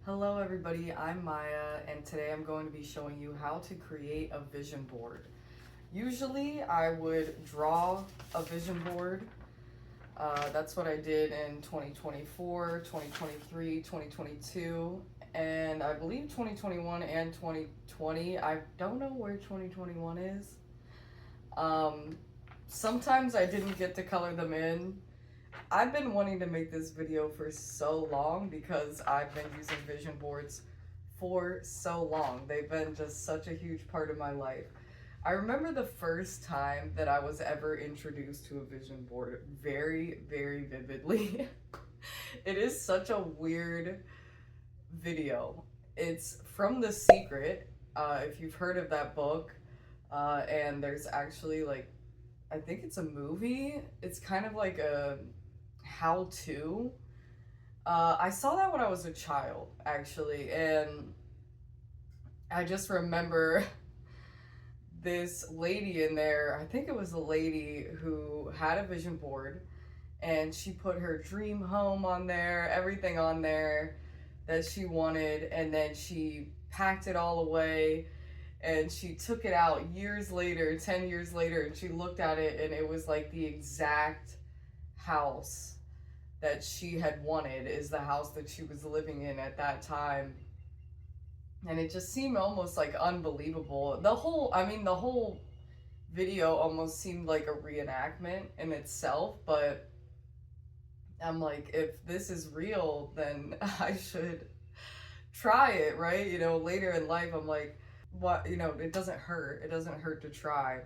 Hello everybody, I'm Maya, and today I'm going to be showing you how to create a vision board. Usually I would draw a vision board. That's what I did in 2024, 2023, 2022, and I believe 2021 and 2020. I don't know where 2021 is. Sometimes I didn't get to color them in. I've been wanting to make this video for so long because I've been using vision boards for so long. They've been just such a huge part of my life. I remember the first time that I was ever introduced to a vision board very, very vividly. It is such a weird video. It's from The Secret, if you've heard of that book, and there's actually I think it's a movie. It's kind of like a how-to. I saw that when I was a child, actually, and I just remember this lady in there. I think it was a lady who had a vision board, and she put her dream home on there, everything on there that she wanted, and then she packed it all away, and she took it out years later, 10 years later, and she looked at it, and it was like the exact house that she had wanted, is the house that she was living in at that time. And it just seemed almost like unbelievable. The whole video almost seemed like a reenactment in itself, but I'm like, if this is real, then I should try it, right? You know, later in life, I'm like, what, it doesn't hurt. It doesn't hurt to try.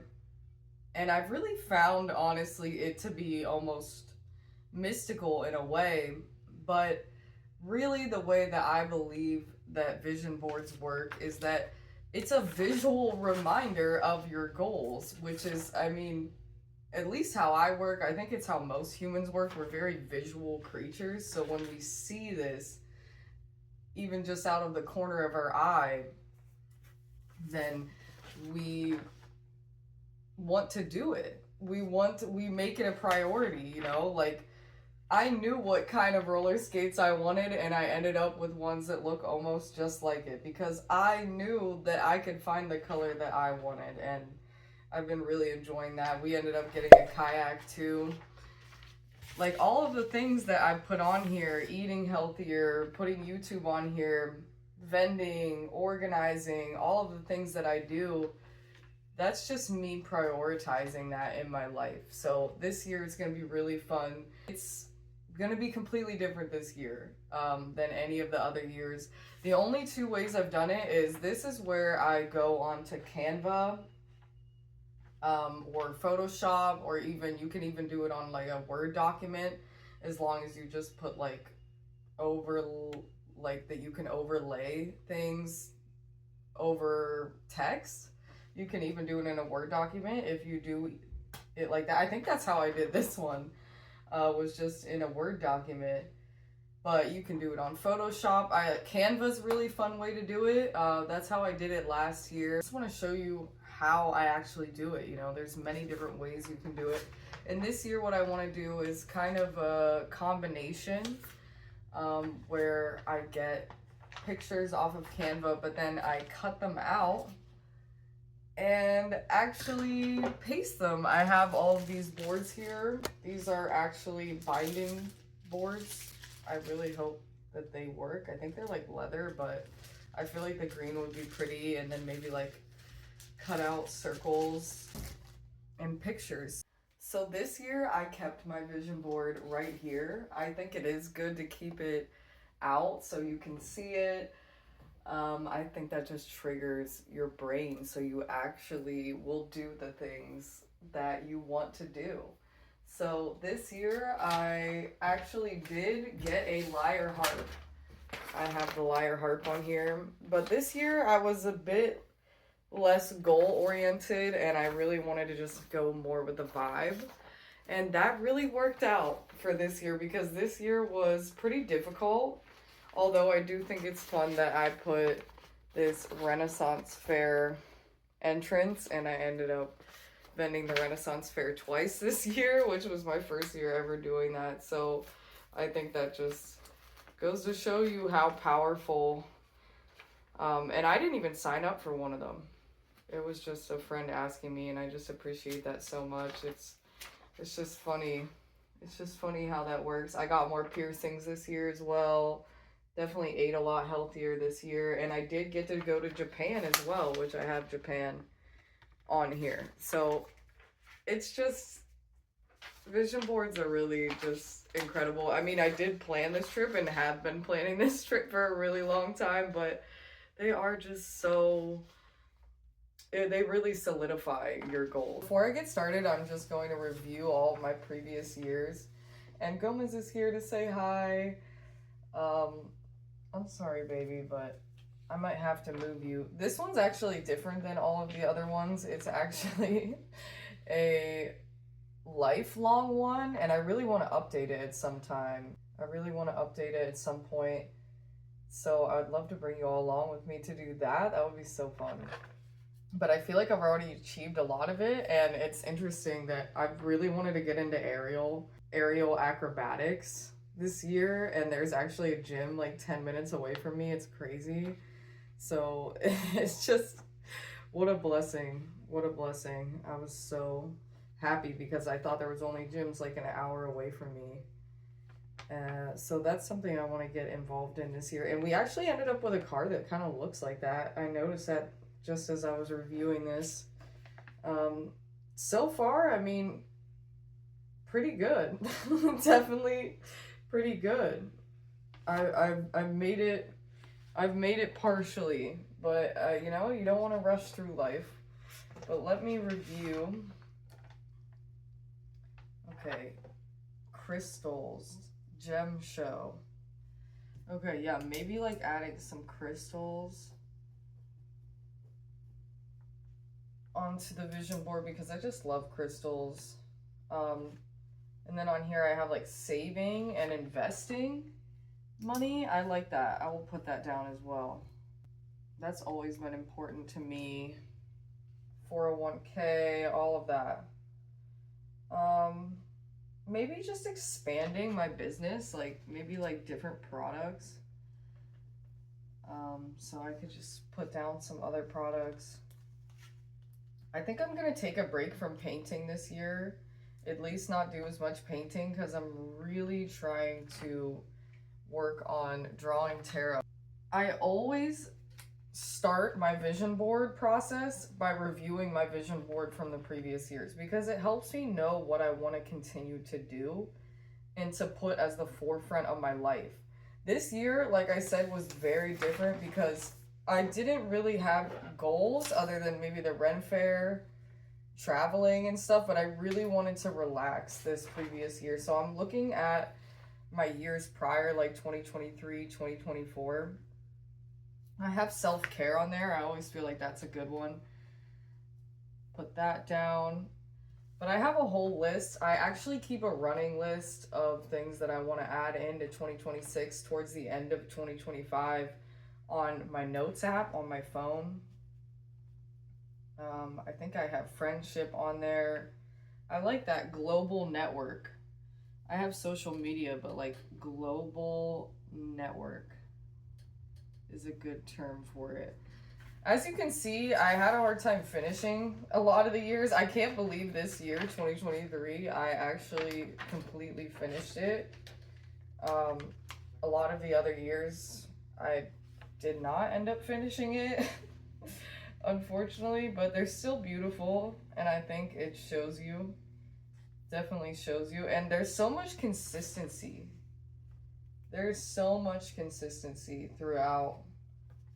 And I've really found, honestly, it to be almost mystical in a way, but really the way that I believe that vision boards work is that it's a visual reminder of your goals, which is, at least how I work. I think it's how most humans work. We're very visual creatures, so when we see this, even just out of the corner of our eye, then we want to do it. We make it a priority, like I knew what kind of roller skates I wanted, and I ended up with ones that look almost just like it because I knew that I could find the color that I wanted, and I've been really enjoying that. We ended up getting a kayak too. Like all of the things that I put on here, eating healthier, putting YouTube on here, vending, organizing, all of the things that I do, that's just me prioritizing that in my life. So this year is going to be really fun. It's going to be completely different this year than any of the other years. The only two ways I've done it is this is where I go onto Canva or Photoshop, or even you can even do it on like a Word document, as long as you just put that you can overlay things over text. You can even do it in a Word document if you do it like that. I think that's how I did this one, was just in a Word document. But you can do it on Photoshop. Canva's a really fun way to do it. That's how I did it last year. I just want to show you how I actually do it. There's many different ways you can do it. And this year what I want to do is kind of a combination where I get pictures off of Canva, but then I cut them out and actually paste them. I have all of these boards here. These are actually binding boards. I really hope that they work. I think they're like leather, but I feel like the green would be pretty, and then maybe like cut out circles and pictures. So this year I kept my vision board right here. I think it is good to keep it out so you can see it. I think that just triggers your brain, so you actually will do the things that you want to do. So this year I actually did get a lyre harp. I have the lyre harp on here, but this year I was a bit less goal oriented, and I really wanted to just go more with the vibe. And that really worked out for this year, because this year was pretty difficult. Although I do think it's fun that I put this Renaissance Fair entrance, and I ended up vending the Renaissance Fair twice this year, which was my first year ever doing that. So I think that just Goes to show you how powerful. And I didn't even sign up for one of them. It was just a friend asking me, and I just appreciate that so much. It's just funny. It's just funny how that works. I got more piercings this year as well. Definitely ate a lot healthier this year. And I did get to go to Japan as well, which I have Japan on here. So it's just, vision boards are really just incredible. I mean, I did plan this trip and have been planning this trip for a really long time, but they are just so, they really solidify your goals. Before I get started, I'm just going to review all of my previous years. And Gomez is here to say hi. I'm sorry, baby, but I might have to move you. This one's actually different than all of the other ones. It's actually a lifelong one, and I really want to update it at some time. I really want to update it at some point. So I would love to bring you all along with me to do that. That would be so fun. But I feel like I've already achieved a lot of it, and it's interesting that I've really wanted to get into aerial acrobatics this year, and there's actually a gym like 10 minutes away from me. It's crazy. So it's just, what a blessing. What a blessing. I was so happy because I thought there was only gyms like an hour away from me. So that's something I want to get involved in this year. And we actually ended up with a car that kind of looks like that. I noticed that just as I was reviewing this. So far, I mean, pretty good. Definitely pretty good. I've made it partially, but you know, you don't want to rush through life. But let me review. Okay, crystals, gem show. Okay, yeah, maybe like adding some crystals onto the vision board because I just love crystals. And then on here I have like saving and investing money. I like that. I will put that down as well. That's always been important to me. 401k, all of that. Maybe just expanding my business, like maybe like different products. So I could just put down some other products. I think I'm gonna take a break from painting this year. At least not do as much painting because I'm really trying to work on drawing tarot. I always start my vision board process by reviewing my vision board from the previous years because it helps me know what I want to continue to do and to put as the forefront of my life. This year, like I said, was very different because I didn't really have goals other than maybe the Ren Fair, traveling and stuff, but I really wanted to relax this previous year. So I'm looking at my years prior, like 2023, 2024. I have self-care on there. I always feel like that's a good one. Put that down. But I have a whole list. I actually keep a running list of things that I want to add into 2026 towards the end of 2025 on my notes app on my phone. I think I have friendship on there. I like that global network. I have social media, but like global network is a good term for it. As you can see, I had a hard time finishing a lot of the years. I can't believe this year, 2023, I actually completely finished it. A lot of the other years, I did not end up finishing it. Unfortunately, but they're still beautiful, and I think it shows you, definitely shows you, and there's so much consistency. There's so much consistency throughout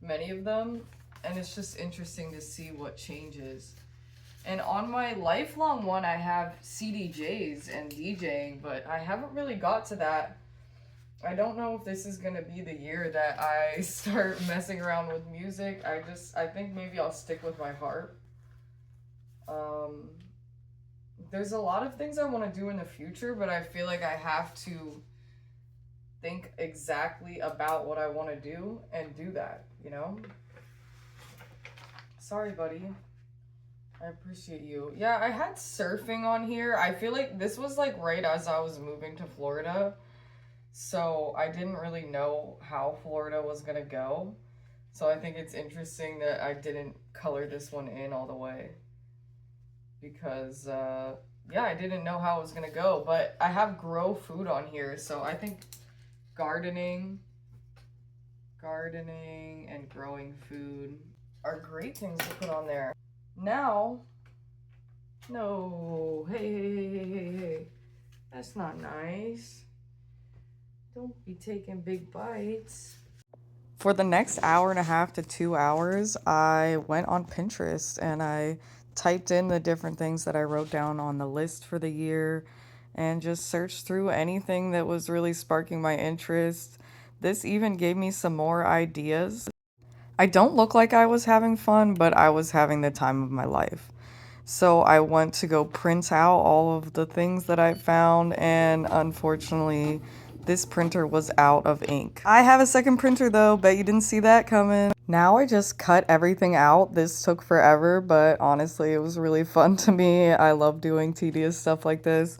many of them, and it's just interesting to see what changes. And on my lifelong one, I have CDJs and DJing, but I haven't really got to that. I don't know if this is going to be the year that I start messing around with music. I think maybe I'll stick with my heart. There's a lot of things I want to do in the future, but I feel like I have to think exactly about what I want to do and do that, you know? Sorry, buddy. I appreciate you. Yeah, I had surfing on here. I feel like this was like right as I was moving to Florida. So I didn't really know how Florida was gonna go. So I think it's interesting that I didn't color this one in all the way because yeah, I didn't know how it was gonna go. But I have grow food on here, so I think gardening, gardening and growing food are great things to put on there. Now, no, hey, that's not nice. Don't be taking big bites. For the next hour and a half to 2 hours, I went on Pinterest and I typed in the different things that I wrote down on the list for the year and just searched through anything that was really sparking my interest. This even gave me some more ideas. I don't look like I was having fun, but I was having the time of my life. So I went to go print out all of the things that I found, and unfortunately, this printer was out of ink. I have a second printer though, bet you didn't see that coming. Now I just cut everything out. This took forever, but honestly, it was really fun to me. I love doing tedious stuff like this.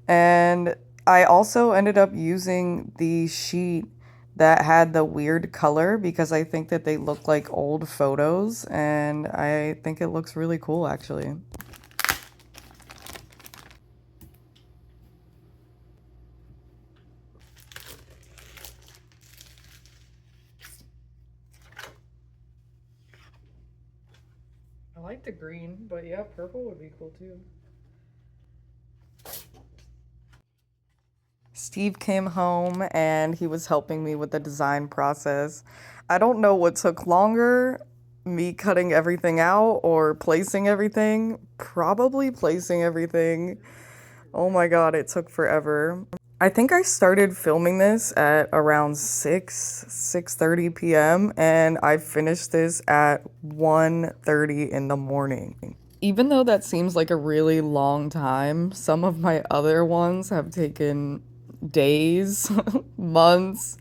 And I also ended up using the sheet that had the weird color because I think that they look like old photos, and I think it looks really cool actually. I like the green, but yeah, purple would be cool too. Steve came home and he was helping me with the design process. I don't know what took longer, me cutting everything out or placing everything. Probably placing everything. Oh my god, it took forever. I think I started filming this at around 6:30 p.m. and I finished this at 1:30 in the morning. Even though that seems like a really long time, some of my other ones have taken days, months,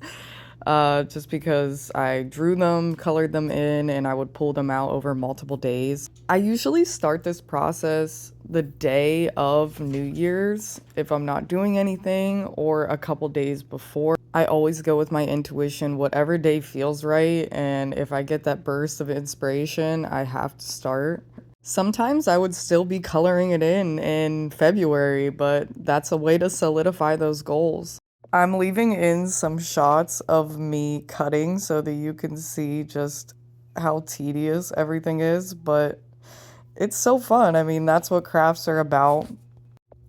just because I drew them, colored them in, and I would pull them out over multiple days. I usually start this process the day of New Year's if I'm not doing anything, or a couple days before. I always go with my intuition, whatever day feels right, and if I get that burst of inspiration, I have to start. Sometimes I would still be coloring it in February, but that's a way to solidify those goals. I'm leaving in some shots of me cutting so that you can see just how tedious everything is, but it's so fun. I mean, that's what crafts are about.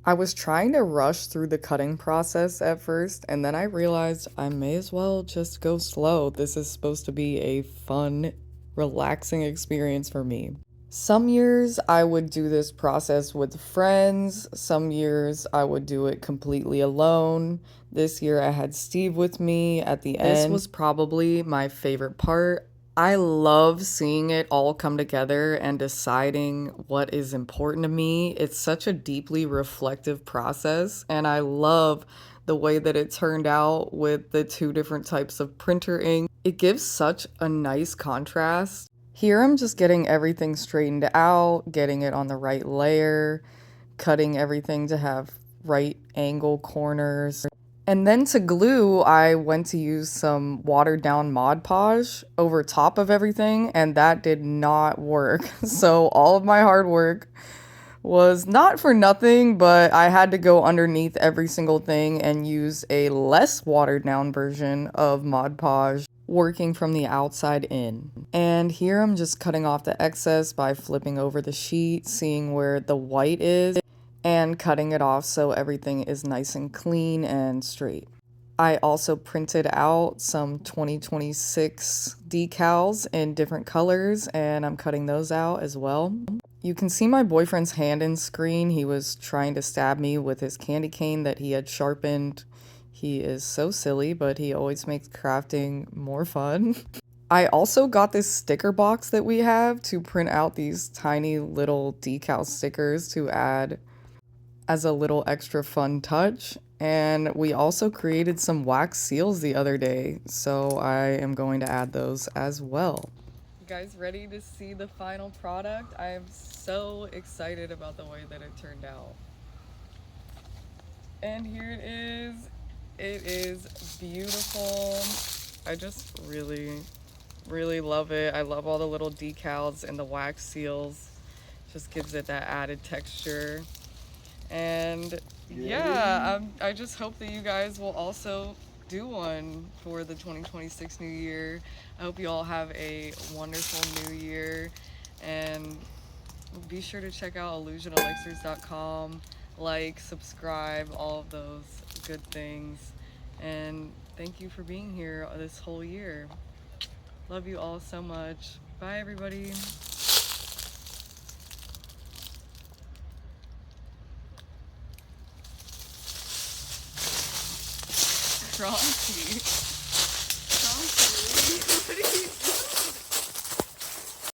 I was trying to rush through the cutting process at first, and then I realized I may as well just go slow. This is supposed to be a fun, relaxing experience for me. Some years I would do this process with friends. Some years I would do it completely alone. This year I had Steve with me at the end. This was probably my favorite part. I love seeing it all come together and deciding what is important to me. It's such a deeply reflective process, and I love the way that it turned out with the two different types of printer ink. It gives such a nice contrast. Here I'm just getting everything straightened out, getting it on the right layer, cutting everything to have right angle corners. And then to glue, I went to use some watered down Mod Podge over top of everything, and that did not work. So all of my hard work was not for nothing, but I had to go underneath every single thing and use a less watered down version of Mod Podge, working from the outside in. And here I'm just cutting off the excess by flipping over the sheet, seeing where the white is, and cutting it off so everything is nice and clean and straight. I also printed out some 2026 decals in different colors, and I'm cutting those out as well. You can see my boyfriend's hand in screen. He was trying to stab me with his candy cane that he had sharpened. He is so silly, but he always makes crafting more fun. I also got this sticker box that we have to print out these tiny little decal stickers to add as a little extra fun touch. And we also created some wax seals the other day, so I am going to add those as well. You guys ready to see the final product? I am so excited about the way that it turned out. And here it is. It is beautiful. I just really, really love it. I love all the little decals and the wax seals. Just gives it that added texture. And yeah, I just hope that you guys will also do one for the 2026 new year. I hope you all have a wonderful new year. And be sure to check out illusionelixirs.com. Like, subscribe, all of those good things. And thank you for being here this whole year. Love you all so much. Bye, everybody. Crunchy.